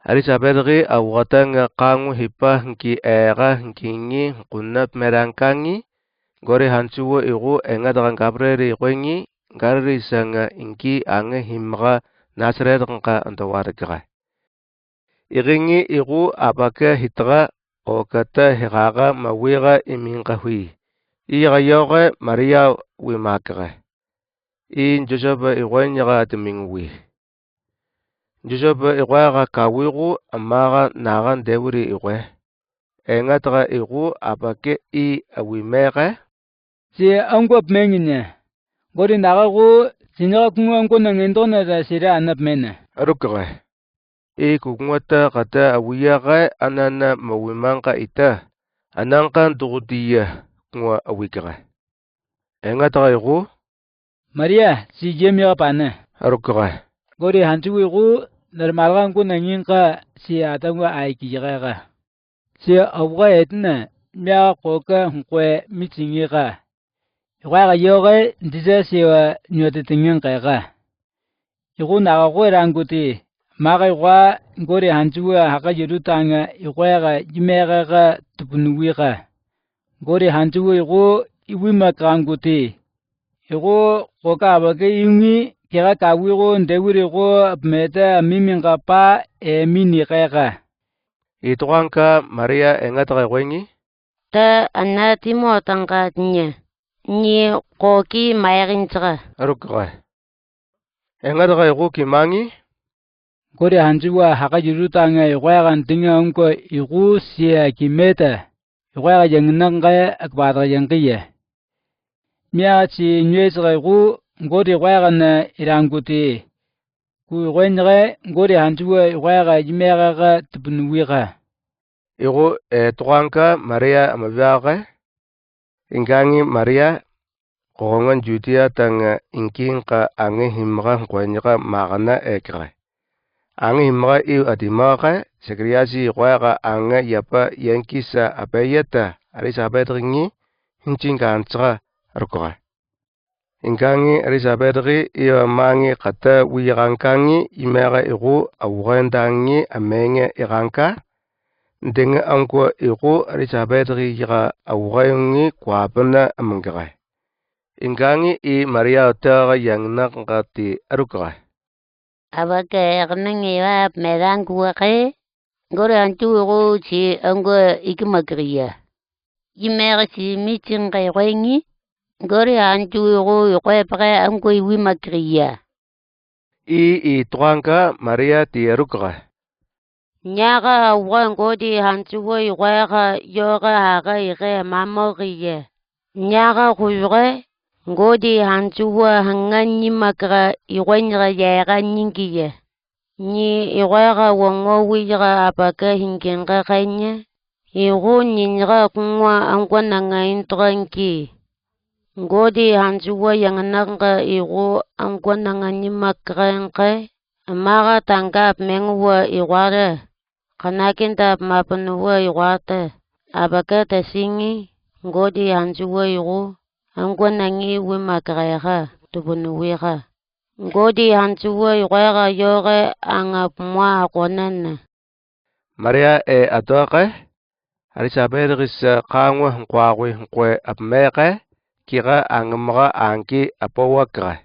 Elisabeth awatanga kangu hipa nki era nkingi kunap merankangi gore hanchuwo igu engadran gabreri iqwengi garri sanga inki ange himra nasrednqa antawarga iringi igu abaka hitra okata hiraga mawiga iminga hui iga yoge Maria wimakra in Joshua iqwenyaga atmingwi Joshua iqwaga kawigu amaga nagan dewri iqwe engatra igu abake I awimega si angwap mengine gori nagagu sinyaga kungangu nangentona da sira anap mena arukre kungwata kata awiyaga anana mawimanga ita anangkan tugudiya ngwa awikra engatra igu Maria si jemiga pana arukre gori hanchuwigu narmalgangu nanginka si atangwa aikijaga si awga etna mia qoka nkwe mitsingiga iqwaga yoge ndisa siwa nyotetingen qaiga igu nagagu ranguti maga iqwa gori hanchuwa haga jirutanga iqwaga jimegaga tupunuwiga gori hanchuwa igu iwimakranguti igu qoka abake ingi kira kawigu ndewirigu meta miminga pa mini qaiga ituanka Maria engatra iqwengi ta anatimo tangka ni qoki mairintra arukre engatra igu kimangi gori hanchuwa haga jirutanga iqwaga ndinga unko igu siya kimeta iqwaga jangnanga akbadra jangiya mia si nyesra igu gori iqwaga na iranguti ku iqwenyaga gori hanchuwa iqwaga jimegaga tupunuwiga igu tuanka Maria amabiaga ingangi Maria qoongan jutia tanga inkinqa ange himga qwenyaga magana ekra ange himga adimaga sekriasi iqwaga ange yapa yankisa apayata Elisabeth ringi hinchingantra arukra ingangi Elisabeth mangi kata wirankangi imega igu awrendangi amenge iranka ndenga angwa igu Elisabeth yiga awrengi kwapana amangra ingangi Maria taga yangna ngati arukra abake gnangi wa medangu ke gore antugo si angwa ikmakriya imega si mitin qayqwengi gore antugo iqwepre angwa iwimakriya tuanka Maria ti arukra nyaga wangodi hantugo iqwaga yoga haga ige mamoriye nyaga kuyre ngodi hantugo hanganyi makra iqwenra yaga nyingiye ni iqwaga wongo wiga apaka hingenga kanya igu nyinga kunwa angwananga intranki ngodi hantugo yangnanga igu angwananga nyimakranka amaga tangap mengwa iqwara kanakinta mapanuwa iqwata abaka tasingi ngodi hantugo igu angwanangi wimakraiga tupunuwiga ngodi hantugo iqwaga yoga angapmwa qonana Maria atoqa Elisabeth gisa qangwa nqwaqwi nqwe apmeqa kira angmra anki apawakra